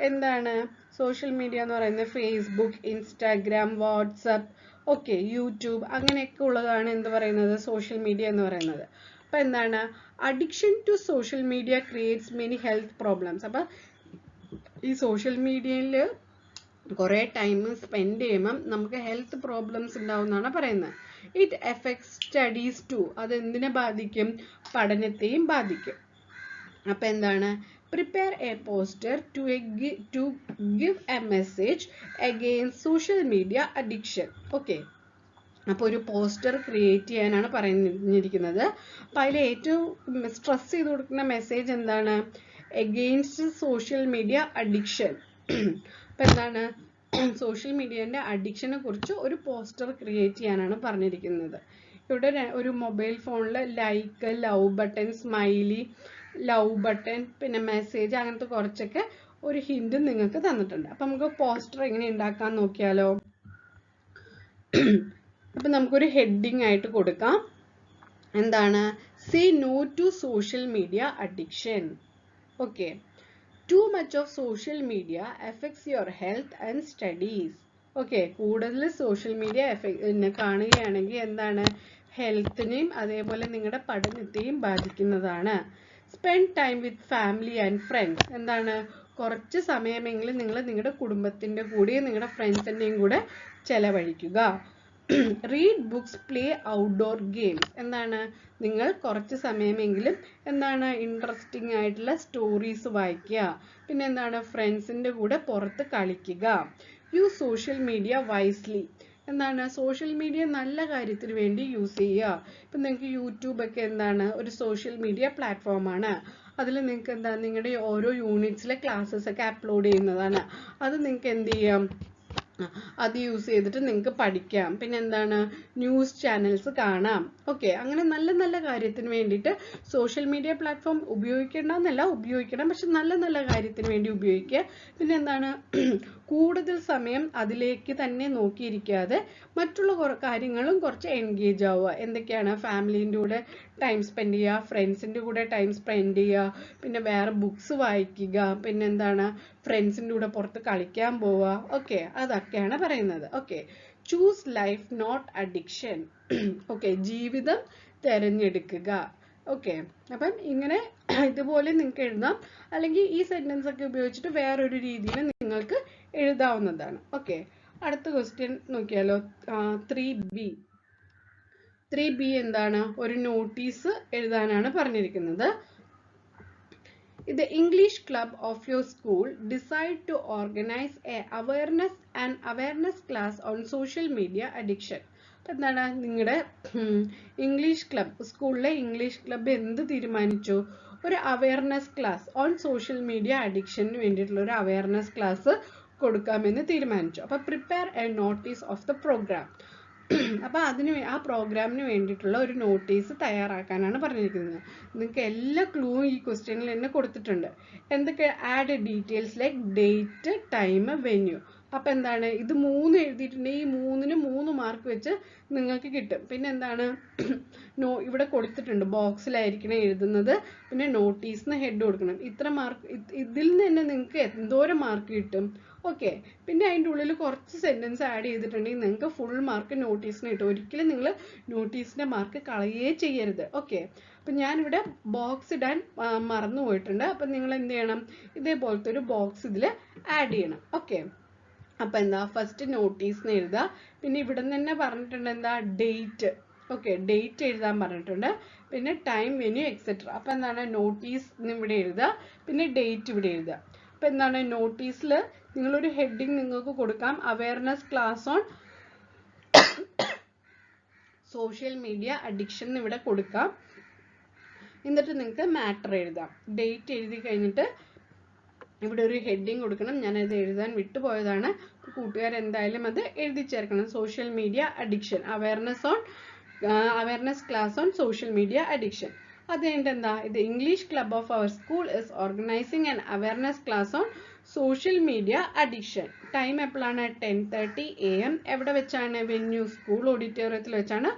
Speaker 1: എന്താണ് സോഷ്യൽ മീഡിയ എന്ന് പറയുന്നത് Facebook, Instagram, WhatsApp, okay YouTube അങ്ങനെയൊക്കെ ഉള്ളതാണ് എന്ത് പറയുന്നത് സോഷ്യൽ മീഡിയ എന്ന് പറയുന്നത്. അപ്പം എന്താണ് addiction to social media creates many health problems. അപ്പം ഈ സോഷ്യൽ മീഡിയയിൽ കുറേ ടൈം സ്പെൻഡ് ചെയ്യുമ്പം നമുക്ക് ഹെൽത്ത് പ്രോബ്ലംസ് ഉണ്ടാവുമെന്നാണ് പറയുന്നത്. It effects studies too. അത് എന്തിനെ ബാധിക്കും? പഠനത്തെയും ബാധിക്കും. അപ്പം എന്താണ് prepare a poster to give a message against social media addiction. Okay, അപ്പോൾ ഒരു പോസ്റ്റർ ക്രിയേറ്റ് ചെയ്യാനാണ് പറഞ്ഞിരിക്കുന്നത്. അപ്പം അതിൽ ഏറ്റവും സ്ട്രെസ് ചെയ്ത് കൊടുക്കുന്ന മെസ്സേജ് എന്താണ്? Against social media addiction. അപ്പം എന്താണ് സോഷ്യൽ മീഡിയൻ്റെ അഡിക്ഷനെ കുറിച്ച് ഒരു പോസ്റ്റർ ക്രിയേറ്റ് ചെയ്യാനാണ് പറഞ്ഞിരിക്കുന്നത്. ഇവിടെ ഒരു മൊബൈൽ ഫോണിൽ like, love button, smiley, love button, പിന്നെ മെസ്സേജ്, അങ്ങനത്തെ കുറച്ചൊക്കെ ഒരു ഹിന്റ് നിങ്ങൾക്ക് തന്നിട്ടുണ്ട്. അപ്പം നമുക്ക് പോസ്റ്റർ എങ്ങനെ ഉണ്ടാക്കാൻ നോക്കിയാലോ? അപ്പം നമുക്കൊരു ഹെഡിങ് ആയിട്ട് കൊടുക്കാം. എന്താണ്? Say no to social media addiction. Okay, too much of social media effects your health and studies. Okay, കൂടുതൽ സോഷ്യൽ മീഡിയ കാണുകയാണെങ്കിൽ എന്താണ് ഹെൽത്തിനെയും അതേപോലെ നിങ്ങളുടെ പഠനത്തെയും ബാധിക്കുന്നതാണ്. Spend time with family and friends. എന്താണ് കുറച്ച് സമയമെങ്കിലും നിങ്ങൾ നിങ്ങളുടെ കുടുംബത്തിൻ്റെ കൂടെയും നിങ്ങളുടെ ഫ്രണ്ട്സിൻ്റെയും കൂടെ ചെലവഴിക്കുക. Read books, play outdoor games. എന്താണ് നിങ്ങൾ കുറച്ച് സമയമെങ്കിലും എന്താണ് ഇൻട്രസ്റ്റിംഗ് ആയിട്ടുള്ള സ്റ്റോറീസ് വായിക്കുക. പിന്നെ എന്താണ് ഫ്രണ്ട്സിൻ്റെ കൂടെ പുറത്ത് കളിക്കുക. Use social media wisely. എന്താണ് സോഷ്യൽ മീഡിയ നല്ല കാര്യത്തിന് വേണ്ടി യൂസ് ചെയ്യുക. ഇപ്പം നിങ്ങൾക്ക് യൂട്യൂബൊക്കെ എന്താണ് ഒരു സോഷ്യൽ മീഡിയ പ്ലാറ്റ്ഫോമാണ്. അതിൽ നിങ്ങൾക്ക് എന്താ നിങ്ങളുടെ ഓരോ യൂണിറ്റ്സിലെ ക്ലാസ്സസ് ഒക്കെ അപ്ലോഡ് ചെയ്യുന്നതാണ്. അത് നിങ്ങൾക്ക് എന്ത് ചെയ്യാം? അത് യൂസ് ചെയ്തിട്ട് നിങ്ങൾക്ക് പഠിക്കാം. പിന്നെ എന്താണ്, ന്യൂസ് ചാനൽസ് കാണാം. ഓക്കെ, അങ്ങനെ നല്ല നല്ല കാര്യത്തിന് വേണ്ടിയിട്ട് സോഷ്യൽ മീഡിയ പ്ലാറ്റ്ഫോം ഉപയോഗിക്കേണ്ടെന്നല്ല, ഉപയോഗിക്കണം, പക്ഷെ നല്ല നല്ല കാര്യത്തിന് വേണ്ടി ഉപയോഗിക്കുക. പിന്നെ എന്താണ്, കൂടുതൽ സമയം അതിലേക്ക് തന്നെ നോക്കിയിരിക്കാതെ മറ്റുള്ള കാര്യങ്ങളും കുറച്ച് എൻഗേജ് ആവുക. എന്തൊക്കെയാണ്, ഫാമിലീൻ്റെ കൂടെ ടൈം സ്പെൻഡ് ചെയ്യുക, ഫ്രണ്ട്സിൻ്റെ കൂടെ ടൈം സ്പെൻഡ് ചെയ്യുക, പിന്നെ വേറെ ബുക്സ് വായിക്കുക, പിന്നെ എന്താണ്, ഫ്രണ്ട്സിൻ്റെ കൂടെ പുറത്ത് കളിക്കാൻ പോവുക. ഓക്കെ, അതൊക്കെയാണ് പറയുന്നത്. Okay, choose life not addiction. Okay, ജീവിതം തിരഞ്ഞെടുക്കുക. ഓക്കെ, അപ്പം ഇങ്ങനെ ഇതുപോലെ നിങ്ങൾക്ക് എഴുതാം, അല്ലെങ്കിൽ ഈ സെന്റൻസ് ഒക്കെ ഉപയോഗിച്ചിട്ട് വേറൊരു രീതിയിൽ നിങ്ങൾക്ക് എഴുതാവുന്നതാണ്. ഓക്കെ, അടുത്ത ക്വസ്റ്റ്യൻ നോക്കിയാലോ. 3B. 3B എന്താണ്, ഒരു നോട്ടീസ് എഴുതാനാണ് പറഞ്ഞിരിക്കുന്നത്. The English club of your school decide to organize an awareness class on social media addiction. എന്താണ്, നിങ്ങളുടെ ഇംഗ്ലീഷ് ക്ലബ്, സ്കൂളിലെ ഇംഗ്ലീഷ് ക്ലബ്ബ് എന്ത് തീരുമാനിച്ചു, ഒരു awareness class on social media അഡിക്ഷന് വേണ്ടിയിട്ടുള്ള ഒരു അവയർനെസ് ക്ലാസ് കൊടുക്കാമെന്ന് തീരുമാനിച്ചു. അപ്പോൾ prepare a notice of the programme. അപ്പോൾ ആ പ്രോഗ്രാമിന് വേണ്ടിയിട്ടുള്ള ഒരു നോട്ടീസ് തയ്യാറാക്കാനാണ് പറഞ്ഞിരിക്കുന്നത്. നിങ്ങൾക്ക് എല്ലാ ക്ലൂവും ഈ ക്വസ്റ്റ്യനിൽ തന്നെ കൊടുത്തിട്ടുണ്ട്. എന്തൊക്കെ, add details like date, time, venue. അപ്പം എന്താണ്, ഇത് 3 എഴുതിയിട്ടുണ്ടെങ്കിൽ ഈ 3-ന് 3 മാർക്ക് വെച്ച് നിങ്ങൾക്ക് കിട്ടും. പിന്നെ എന്താണ്, ഇവിടെ കൊടുത്തിട്ടുണ്ട്, ബോക്സിലായിരിക്കണം എഴുതുന്നത്. പിന്നെ നോട്ടീസിന് ഹെഡ് കൊടുക്കണം. ഇത്ര മാർക്ക്, ഇതിൽ നിന്ന് തന്നെ നിങ്ങൾക്ക് എന്തോരം മാർക്ക് കിട്ടും. ഓക്കെ, പിന്നെ അതിൻ്റെ ഉള്ളിൽ കുറച്ച് സെൻറ്റൻസ് ആഡ് ചെയ്തിട്ടുണ്ടെങ്കിൽ നിങ്ങൾക്ക് ഫുൾ മാർക്ക് നോട്ടീസിന് കിട്ടും. ഒരിക്കലും നിങ്ങൾ നോട്ടീസിൻ്റെ മാർക്ക് കളയേ ചെയ്യരുത്. ഓക്കെ, അപ്പം ഞാനിവിടെ ബോക്സ് ഇടാൻ മറന്നു പോയിട്ടുണ്ട്. അപ്പം നിങ്ങൾ എന്ത് ചെയ്യണം, ഇതേപോലത്തെ ഒരു ബോക്സ് ഇതിൽ ആഡ് ചെയ്യണം. ഓക്കെ, അപ്പം എന്താ, ഫസ്റ്റ് നോട്ടീസിന് എഴുതുക. പിന്നെ ഇവിടെ നിന്ന് തന്നെ പറഞ്ഞിട്ടുണ്ട് എന്താ, ഡേറ്റ്. ഓക്കെ, ഡേറ്റ് എഴുതാൻ പറഞ്ഞിട്ടുണ്ട്. പിന്നെ ടൈം, വെന്യൂ, എക്സെട്ര. അപ്പം എന്താണ്, നോട്ടീസ് ഇവിടെ എഴുതുക, പിന്നെ ഡേറ്റ് ഇവിടെ എഴുതുക. അപ്പം എന്താണ്, നോട്ടീസിൽ നിങ്ങളൊരു ഹെഡിങ് നിങ്ങൾക്ക് കൊടുക്കാം, awareness class on social media addiction ഇവിടെ കൊടുക്കാം. എന്നിട്ട് നിങ്ങൾക്ക് മാറ്റർ എഴുതാം. ഡേറ്റ് എഴുതി കഴിഞ്ഞിട്ട് ഇവിടെ ഒരു ഹെഡിങ് കൊടുക്കണം. ഞാനത് എഴുതാൻ വിട്ടുപോയതാണ്. കൂട്ടുകാർ എന്തായാലും അത് എഴുതി ചേർക്കണം. Social media addiction, awareness class on social media addiction. അത് കഴിഞ്ഞിട്ട് എന്താ, ഇത് English club of our school is organising an awareness class on social media addiction. Time എപ്പോഴാണ്, 10:30 AM. എവിടെ വെച്ചാണ്, വെന്യൂ, സ്കൂൾ ഓഡിറ്റോറിയത്തിൽ വെച്ചാണ്.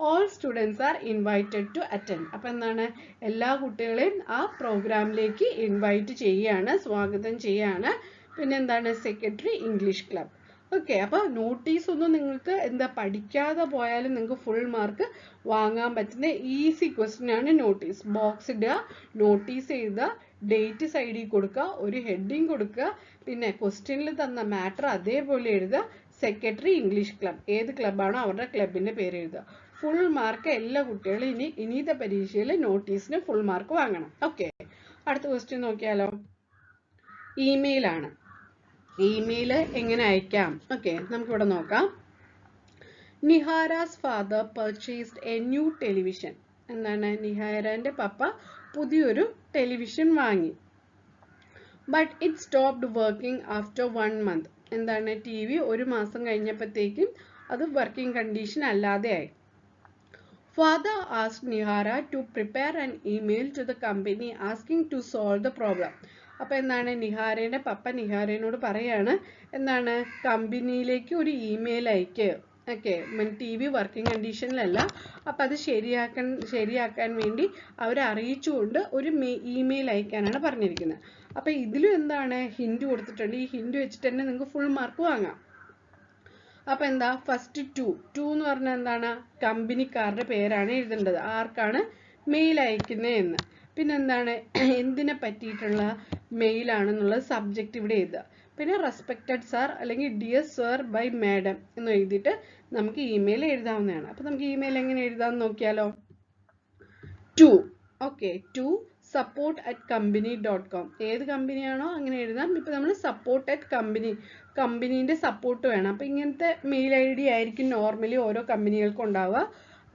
Speaker 1: All students are invited to attend. അപ്പം എന്താണ്, എല്ലാ കുട്ടികളെയും ആ പ്രോഗ്രാമിലേക്ക് ഇൻവൈറ്റ് ചെയ്യുകയാണ്, സ്വാഗതം ചെയ്യുകയാണ്. പിന്നെ എന്താണ്, സെക്രട്ടറി, ഇംഗ്ലീഷ് ക്ലബ്. ഓക്കെ, അപ്പോൾ നോട്ടീസ് ഒന്നും നിങ്ങൾക്ക് എന്താ പഠിക്കാതെ പോയാലും നിങ്ങൾക്ക് ഫുൾ മാർക്ക് വാങ്ങാൻ പറ്റുന്ന ഈസി ക്വസ്റ്റ്യൻ ആണ് നോട്ടീസ്. ബോക്സ് ഇടുക, നോട്ടീസ് എഴുതുക, ഡേറ്റ് സൈഡിൽ കൊടുക്കുക, ഒരു ഹെഡിങ് കൊടുക്കുക, പിന്നെ ക്വസ്റ്റ്യനിൽ തന്ന മാറ്റർ അതേപോലെ എഴുതുക. സെക്രട്ടറി, ഇംഗ്ലീഷ് ക്ലബ്, ഏത് ക്ലബ്ബാണോ അവരുടെ ക്ലബിൻ്റെ പേര് എഴുതുക. ഫുൾ മാർക്ക് എല്ലാ കുട്ടികളും ഇനിയത്തെ പരീക്ഷയിൽ നോട്ടീസിന് ഫുൾ മാർക്ക് വാങ്ങണം. ഓക്കെ, അടുത്ത ക്വസ്റ്റ്യൻ നോക്കിയാലോ. ഇമെയിൽ ആണ്. ഇമെയിൽ എങ്ങനെ അയക്കാം? ഓക്കെ, നമുക്കിവിടെ നോക്കാം. Nihara's father purchased a new television. എന്താണ്, നിഹാരൻ്റെ പപ്പ പുതിയൊരു ടെലിവിഷൻ വാങ്ങി. But it stopped working after 1 month. എന്താണ്, TV 1 മാസം കഴിഞ്ഞപ്പോഴത്തേക്കും അത് വർക്കിംഗ് കണ്ടീഷൻ അല്ലാതെ ആയി. Father asked Nihara to prepare an email to the company asking to solve the problem. അപ്പോൾ എന്താണ്, നിഹാരയുടെ പപ്പ നിഹാരനോട് പറയാണ്, എന്താണ്, കമ്പനിയിലേക്ക് ഒരു ഇമെയിൽ അയക്കുക. ഓക്കെ, TV വർക്കിംഗ് കണ്ടീഷനിലല്ല, അപ്പം അത് ശരിയാക്കാൻ വേണ്ടി അവരെ അറിയിച്ചുകൊണ്ട് ഒരു ഇമെയിൽ അയക്കാനാണ് പറഞ്ഞിരിക്കുന്നത്. അപ്പം ഇതിലും എന്താണ്, ഹിന്റ് കൊടുത്തിട്ടുണ്ട്. ഈ ഹിന്റ് വെച്ചിട്ട് തന്നെ നിങ്ങൾക്ക് ഫുൾ മാർക്ക് വാങ്ങാം. അപ്പം എന്താ, ഫസ്റ്റ് ടു എന്ന് പറഞ്ഞാൽ എന്താണ്, കമ്പനിക്കാരുടെ പേരാണ് എഴുതേണ്ടത്, ആർക്കാണ് മെയിൽ അയക്കുന്നത് എന്ന്. പിന്നെ എന്താണ്, എന്തിനെ പറ്റിയിട്ടുള്ള മെയിലാണെന്നുള്ളത് സബ്ജക്റ്റ് ഇവിടെ എഴുതുക. പിന്നെ റെസ്പെക്റ്റഡ് സാർ അല്ലെങ്കിൽ ഡിയർ സർ ബൈ മാഡം എന്ന് എഴുതിയിട്ട് നമുക്ക് ഇമെയിൽ എഴുതാവുന്നതാണ്. അപ്പം നമുക്ക് ഇമെയിൽ എങ്ങനെ എഴുതാമെന്ന് നോക്കിയാലോ. Okay, support@company.com. ഏത് കമ്പനിയാണോ അങ്ങനെ എഴുതാം. ഇപ്പം നമ്മൾ കമ്പനീൻ്റെ സപ്പോർട്ട് വേണം. അപ്പം ഇങ്ങനത്തെ മെയിൽ ID ആയിരിക്കും നോർമലി ഓരോ കമ്പനികൾക്കും ഉണ്ടാവുക.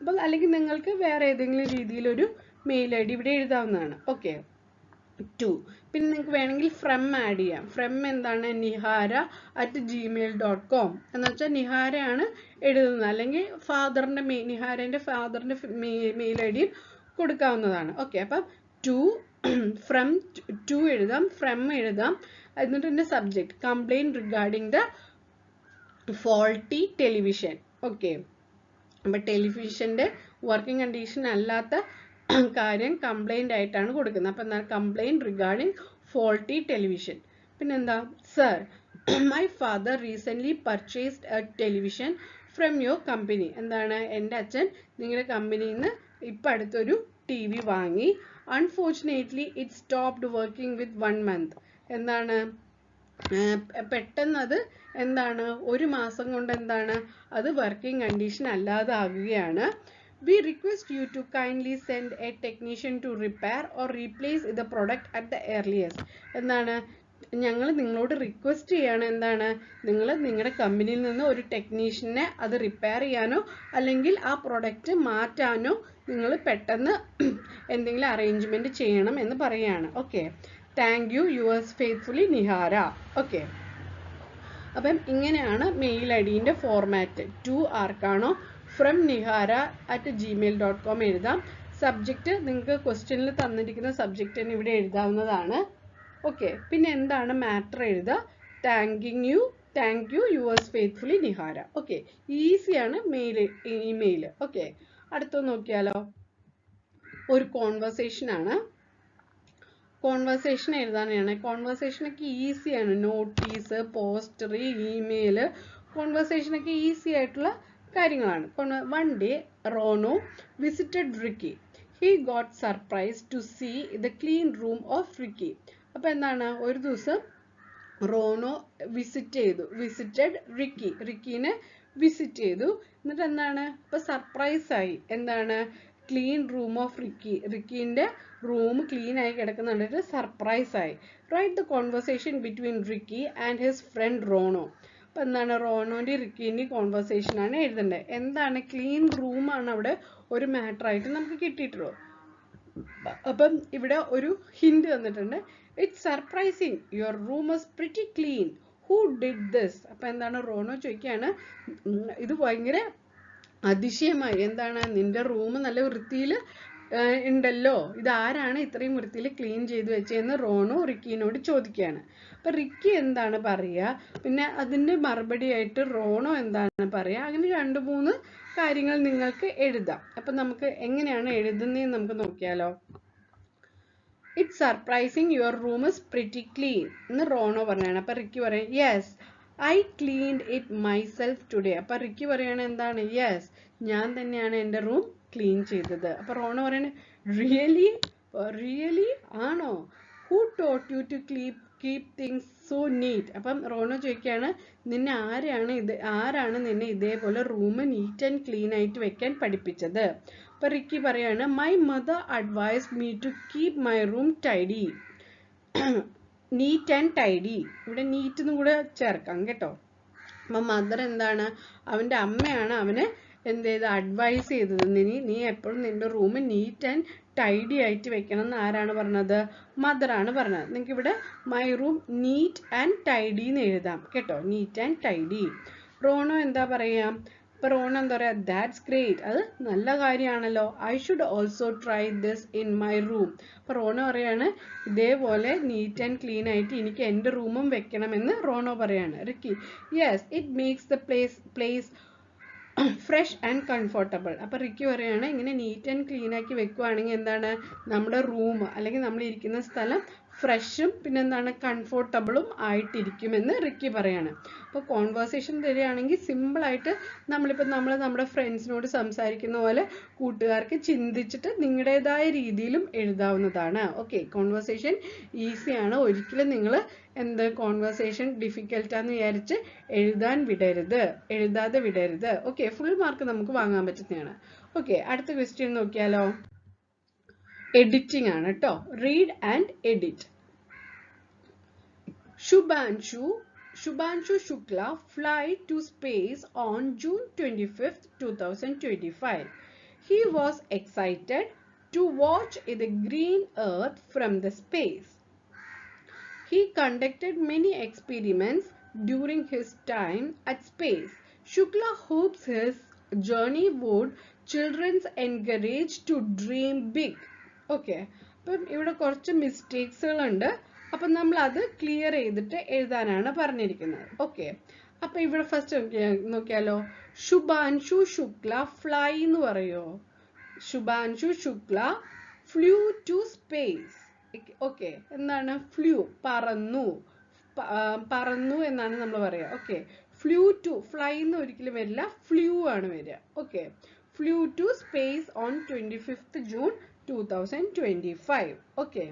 Speaker 1: അപ്പം അല്ലെങ്കിൽ നിങ്ങൾക്ക് വേറെ ഏതെങ്കിലും രീതിയിലൊരു മെയിൽ ID ഇവിടെ എഴുതാവുന്നതാണ്. ഓക്കെ, 2. പിന്നെ നിങ്ങൾക്ക് വേണമെങ്കിൽ ഫ്രം ആഡ് ചെയ്യാം. ഫ്രം എന്താണ്? nihara@gmail.com എന്ന് വെച്ചാൽ നിഹാരയാണ് എഴുതുന്നത്, അല്ലെങ്കിൽ നിഹാരൻ്റെ ഫാദറിൻ്റെ മെയിൽ ഐ ഡിയും കൊടുക്കാവുന്നതാണ്. ഓക്കെ, അപ്പം 2 ഫ്രം 2 എഴുതാം, ഫ്രം എഴുതാം, എന്നിട്ട് എൻ്റെ subject complaint regarding the faulty television. Okay, അപ്പം ടെലിവിഷൻ്റെ വർക്കിംഗ് കണ്ടീഷൻ അല്ലാത്ത കാര്യം കംപ്ലൈൻ്റ് ആയിട്ടാണ് കൊടുക്കുന്നത്. അപ്പം എന്താണ്? Complaint regarding faulty television. പിന്നെന്താ? Sir, my father recently purchased a television from your company. എന്താണ്? എൻ്റെ അച്ഛൻ നിങ്ങളുടെ കമ്പനിയിൽ നിന്ന് ഇപ്പം അടുത്തൊരു TV വാങ്ങി. Unfortunately it stopped working with 1 month. എന്താണ്? പെട്ടെന്ന് അത് എന്താണ്? 1 മാസം കൊണ്ട് എന്താണ്? അത് വർക്കിംഗ് കണ്ടീഷൻ അല്ലാതാകുകയാണ്. We request you to kindly send a technician to repair or replace the product at the earliest. എന്താണ്? ഞങ്ങൾ നിങ്ങളോട് റിക്വസ്റ്റ് ചെയ്യാണ്. എന്താണ്? നിങ്ങൾ നിങ്ങളുടെ കമ്പനിയിൽ നിന്ന് ഒരു ടെക്നീഷ്യനെ അത് റിപ്പയർ ചെയ്യാനോ അല്ലെങ്കിൽ ആ പ്രൊഡക്റ്റ് മാറ്റാനോ നിങ്ങൾ പെട്ടെന്ന് എന്തെങ്കിലും അറേഞ്ച്മെൻറ്റ് ചെയ്യണം എന്ന് പറയുകയാണ്. Okay, thank you, yours faithfully Nihara. Okay, അപ്പം ഇങ്ങനെയാണ് മെയിൽ ഐ ഡിൻ്റെ ഫോർമാറ്റ്. 2 ആർക്കാണോ ഫ്രം nihara@gmail.com എഴുതാം. സബ്ജക്റ്റ് നിങ്ങൾക്ക് ക്വസ്റ്റ്യനിൽ തന്നിരിക്കുന്ന സബ്ജക്റ്റ് തന്നെ ഇവിടെ എഴുതാവുന്നതാണ്. ഓക്കെ, പിന്നെ എന്താണ് മാറ്റർ എഴുതുക? Thank you yours faithfully Nihara. Okay, ഈസിയാണ് ഇമെയിൽ. ഓക്കെ, അടുത്തൊന്ന് നോക്കിയാലോ. ഒരു കോൺവെർസേഷൻ ആണ്. കോൺവെർസേഷൻ എഴുതാനാണ്. കോൺവെർസേഷനൊക്കെ ഈസിയാണ്. നോട്ടീസ്, പോസ്റ്ററി, ഇമെയിൽ, കോൺവെർസേഷനൊക്കെ ഈസി ആയിട്ടുള്ള കാര്യങ്ങളാണ്. One day Rono visited Ricky. He got surprised to see the clean room of Ricky. അപ്പോൾ എന്താണ്? ഒരു ദിവസം റോണോ വിസിറ്റഡ് റിക്കിനെ വിസിറ്റ് ചെയ്തു. എന്നിട്ട് എന്താണ്? ഇപ്പോൾ സർപ്രൈസ് ആയി. എന്താണ്? ക്ലീൻ റൂം ഓഫ് റിക്കിൻ്റെ റൂം ക്ലീൻ ആയി കിടക്കുന്നുണ്ടിട്ട് സർപ്രൈസ് ആയി. Write the conversation between Ricky and his friend Rono. അപ്പം എന്താണ്? റോണോൻ്റെ റിക്കിൻ്റെ കോൺവെർസേഷൻ ആണ് എഴുതേണ്ടത്. എന്താണ്? ക്ലീൻ റൂമാണ് അവിടെ ഒരു മാറ്റർ ആയിട്ട് നമുക്ക് കിട്ടിയിട്ടുള്ളൂ. അപ്പം ഇവിടെ ഒരു ഹിന്റ് തന്നിട്ടുണ്ട്. It's surprising, your room is pretty clean, who did this? അപ്പം എന്താണ്? റോണോ ചോദിക്കുകയാണ്, ഇത് ഭയങ്കര അതിശയമായി. എന്താണ്? നിന്റെ റൂം നല്ല വൃത്തിയിൽ ഉണ്ടല്ലോ, ഇതാരാണ് ഇത്രയും വൃത്തിയിൽ ക്ലീൻ ചെയ്ത് വെച്ചതെന്ന് റോണോ റിക്കിനോട് ചോദിക്കുകയാണ്. അപ്പം റിക്കി എന്താണ് പറയുക, പിന്നെ അതിൻ്റെ മറുപടി ആയിട്ട് റോണോ എന്താണ് പറയുക, അങ്ങനെ 2-3 കാര്യങ്ങൾ നിങ്ങൾക്ക് എഴുതാം. അപ്പം നമുക്ക് എങ്ങനെയാണ് എഴുതുന്നതെന്ന് നമുക്ക് നോക്കിയാലോ. It's surprising, your room is pretty clean എന്ന് റോണോ പറഞ്ഞാണ്. അപ്പം റിക്കി പറയും, yes I cleaned it myself today. അപ്പം റിക്കി പറയാണ് എന്താണ്? യെസ്, ഞാൻ തന്നെയാണ് എൻ്റെ റൂം ക്ലീൻ ചെയ്തത്. അപ്പം റോണോ പറയാണ്, റിയലി ആണോ? Who taught you to keep things so neat? അപ്പം റോണോ ചോദിക്കുകയാണ്, ആരാണ് നിന്നെ ഇതേപോലെ റൂം നീറ്റ് ആൻഡ് ക്ലീൻ ആയിട്ട് വെക്കാൻ പഠിപ്പിച്ചത്? അപ്പം റിക്കി പറയാണ്, my mother advised me to keep my room tidy. Neat and tidy, ഇവിടെ നീറ്റ് എന്നും കൂടെ ചേർക്കാം കേട്ടോ. അപ്പം മദർ എന്താണ്? അവൻ്റെ അമ്മയാണ് അവന് എന്ത് ചെയ്ത് അഡ്വൈസ് ചെയ്തത്. നീ എപ്പോഴും നിന്റെ റൂം നീറ്റ് ആൻഡ് ടൈഡി ആയിട്ട് വെക്കണം എന്ന് ആരാണ് പറഞ്ഞത്? മദറാണ് പറഞ്ഞത്. നിങ്ങൾക്ക് ഇവിടെ my room NEET and tidy എന്ന് എഴുതാം കേട്ടോ, നീറ്റ് ആൻഡ് ടൈഡി. റോണോ എന്താ പറയുക? അപ്പോൾ റോണോ എന്താ പറയുക? ദാറ്റ്സ് ഗ്രേറ്റ്, അത് നല്ല കാര്യമാണല്ലോ. I should also try this in my room. അപ്പോൾ റോണോ പറയാണ്, ഇതേപോലെ നീറ്റ് ആൻഡ് ക്ലീൻ ആയിട്ട് എനിക്ക് എൻ്റെ റൂമും വെക്കണമെന്ന് റോണോ പറയാണ്. Ricky, yes it makes the place fresh and comfortable. അപ്പോൾ റിക്കി പറയാണ്, ഇങ്ങനെ നീറ്റ് ആൻഡ് ക്ലീൻ ആക്കി വെക്കുകയാണെങ്കിൽ എന്താണ്? നമ്മുടെ റൂം അല്ലെങ്കിൽ നമ്മൾ ഇരിക്കുന്ന സ്ഥലം ഫ്രഷും പിന്നെന്താണ് കംഫർട്ടബിളും ആയിട്ടിരിക്കുമെന്ന് റിക്കി പറയാണ്. അപ്പോൾ കോൺവെർസേഷൻ തരികയാണെങ്കിൽ സിമ്പിളായിട്ട് നമ്മൾ നമ്മുടെ ഫ്രണ്ട്സിനോട് സംസാരിക്കുന്ന പോലെ കൂട്ടുകാർക്ക് ചിന്തിച്ചിട്ട് നിങ്ങളുടേതായ രീതിയിലും എഴുതാവുന്നതാണ്. ഓക്കെ, കോൺവെർസേഷൻ ഈസിയാണ്. ഒരിക്കലും നിങ്ങൾ കോൺവെർസേഷൻ ഡിഫിക്കൽട്ടാന്ന് വിചാരിച്ച് എഴുതാതെ വിടരുത്. ഓക്കെ, ഫുൾ മാർക്ക് നമുക്ക് വാങ്ങാൻ പറ്റുന്നതാണ്. ഓക്കെ, അടുത്ത ക്വസ്റ്റ്യൻ നോക്കിയാലോ. എഡിറ്റിംഗ് ആണ് കേട്ടോ. Read and edit. Shubhanshu Shukla fly to space on June 25th, 2025. He was excited to watch the green earth from the space. He conducted many experiments during his time at space. Shukla hopes his journey would children encourage to dream big. Okay. അപ്പം ഇവിടെ കുറച്ച് മിസ്റ്റേക്സുകളുണ്ട്. അപ്പം നമ്മൾ അത് ക്ലിയർ ചെയ്തിട്ട് എഴുതാനാണ് പറഞ്ഞിരിക്കുന്നത്. ഓക്കെ. അപ്പം ഇവിടെ ഫസ്റ്റ് നോക്കിയാലോ. ശുഭാൻശു ശുക്ല ഫ്ലൈ എന്ന് പറയോ? Shubhanshu Shukla flew to space. Okay. എന്താണ് ഫ്ലൂ? പറന്നു. പറന്നു എന്നാണ് നമ്മൾ പറയുക. ഓക്കെ. ഫ്ലൂ ടു, ഫ്ലൈ എന്ന് ഒരിക്കലും വരില്ല, ഫ്ലൂ ആണ് വരിക. Okay. Flew to space on 25th June 2025. Okay.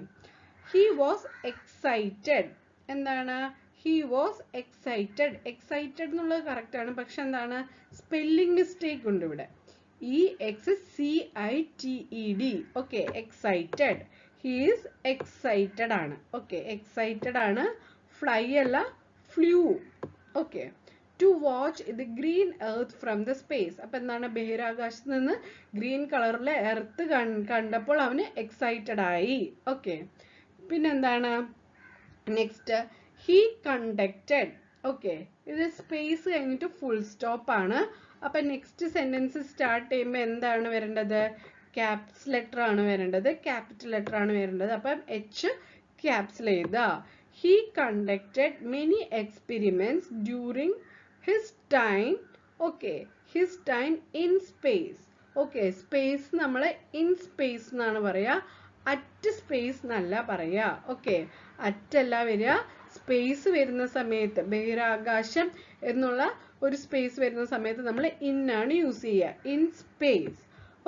Speaker 1: He was excited. എന്താണ്? He was excited. എക്സൈറ്റഡ് എന്നുള്ളത് കറക്റ്റ് ആണ്, പക്ഷെ എന്താണ്? സ്പെല്ലിംഗ് മിസ്റ്റേക്ക് ഉണ്ട് ഇവിടെ. EXCITED. Okay. Excited. He is excited ആണ്. ഓക്കെ. എക്സൈറ്റഡ് ആണ്, ഫ്ലൈ അല്ല, flew. Okay. To watch the green earth from the space. അപ്പൊ എന്താണ്? ബഹിരാകാശത്ത് നിന്ന് ഗ്രീൻ കളറിലെ എർത്ത് കണ്ടപ്പോൾ അവന് എക്സൈറ്റഡ് ആയി. ഓക്കെ. പിന്നെന്താണ് നെക്സ്റ്റ്? He conducted. ഓക്കെ. ഇത് സ്പേസ് കഴിഞ്ഞിട്ട് ഫുൾ സ്റ്റോപ്പ് ആണ്. അപ്പൊ നെക്സ്റ്റ് സെന്റൻസ് സ്റ്റാർട്ട് ചെയ്യുമ്പോൾ എന്താണ് വരേണ്ടത്? ക്യാപ്സ് ലെറ്റർ ആണ് വരേണ്ടത്, ക്യാപിറ്റൽ ലെറ്റർ ആണ് വരേണ്ടത്. അപ്പം എച്ച് ക്യാപ്സിൽ എഴുതുക. He conducted many experiments during his time. Okay. His time in space. Okay. Space നമ്മൾ ഇൻ സ്പേസ് എന്നാണ് പറയുക, അറ്റ് സ്പേസ് എന്നല്ല പറയുക. ഓക്കെ. അറ്റല്ല വരിക. സ്പേസ് വരുന്ന സമയത്ത്, ബഹിരാകാശം എന്നുള്ള ഒരു സ്പേസ് വരുന്ന സമയത്ത് നമ്മൾ ഇൻ ആണ് യൂസ് ചെയ്യുക. In space.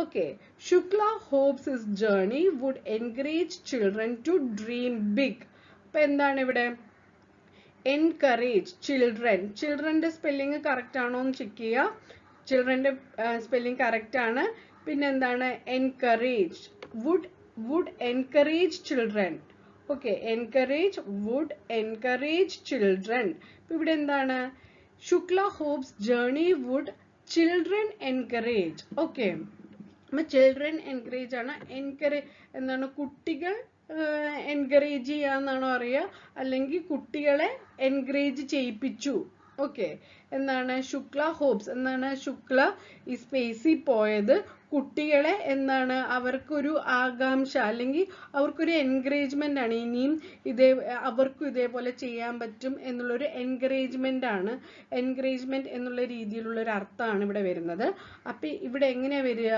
Speaker 1: Okay. Shukla hopes his journey would encourage children to dream big. അപ്പോൾ എന്താണ് ഇവിടെ? Encourage children. Childrenന്റെ സ്പെല്ലിംഗ് കറക്റ്റ് ആണോ എന്ന് ചെക്ക് ചെയ്യുക. ചിൽഡ്രന്റെ സ്പെല്ലിംഗ് കറക്റ്റ് ആണ്. പിന്നെ എന്താണ്? encourage. would encourage children. Okay. encourage, would encourage children. ഇവിടെ എന്താണ്? Shukla hopes journey would children encourage. Okay. Children encourage ആണ്. എൻകറേജ് എന്താണ്? കുട്ടികൾ എൻകറേജ് ചെയ്യാന്നാണോ അറിയുക, അല്ലെങ്കിൽ കുട്ടികളെ എൻകറേജ് ചെയ്യിപ്പിച്ചു. ഓക്കെ. എന്താണ്? ശുക്ല ഹോപ്സ്. എന്താണ്? ശുക്ല ഈ സ്പേസിൽ പോയത് കുട്ടികളെ എന്താണ്? അവർക്കൊരു ആകാംക്ഷ അല്ലെങ്കിൽ അവർക്കൊരു എൻകറേജ്മെന്റ് ആണ്. ഇനിയും അവർക്കും ഇതേപോലെ ചെയ്യാൻ പറ്റും എന്നുള്ളൊരു എൻകറേജ്മെന്റ് ആണ്. എൻകറേജ്മെന്റ് എന്നുള്ള രീതിയിലുള്ള ഒരു അർത്ഥമാണ് ഇവിടെ വരുന്നത്. അപ്പൊ ഇവിടെ എങ്ങനെയാ വരിക?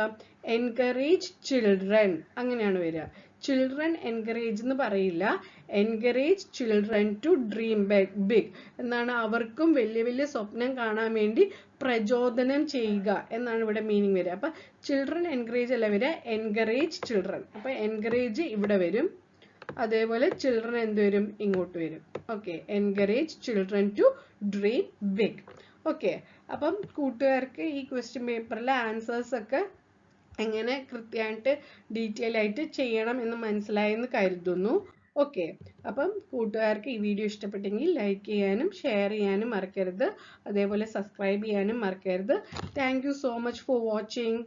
Speaker 1: എൻകറേജ് ചിൽഡ്രൻ അങ്ങനെയാണ് വരിക. ചിൽഡ്രൻ എൻകറേജ് എന്ന് പറയില്ല. Encourage children to dream big എന്നാണ്. അവർക്കും വലിയ വലിയ സ്വപ്നം കാണാൻ വേണ്ടി പ്രചോദനം ചെയ്യുക എന്നാണ് ഇവിടെ മീനിങ് വരിക. അപ്പൊ ചിൽഡ്രൻ എൻകറേജ് അല്ല വരിക, എൻകറേജ് ചിൽഡ്രൻ. അപ്പൊ എൻകറേജ് ഇവിടെ വരും, അതേപോലെ ചിൽഡ്രൻ എന്ത് വരും? ഇങ്ങോട്ട് വരും. Okay. Encourage children to dream big. Okay. അപ്പം കൂട്ടുകാർക്ക് ഈ ക്വസ്റ്റ്യൻ പേപ്പറിലെ ആൻസേഴ്സ് ഒക്കെ എങ്ങനെ കൃത്യമായിട്ട് ഡീറ്റെയിൽ ആയിട്ട് ചെയ്യണം എന്ന് മനസ്സിലായെന്ന് കരുതുന്നു. ഓക്കെ. അപ്പം കൂട്ടുകാർക്ക് ഈ വീഡിയോ ഇഷ്ടപ്പെട്ടെങ്കിൽ ലൈക്ക് ചെയ്യാനും ഷെയർ ചെയ്യാനും മറക്കരുത്. അതേപോലെ സബ്സ്ക്രൈബ് ചെയ്യാനും മറക്കരുത്. Thank you so much for watching.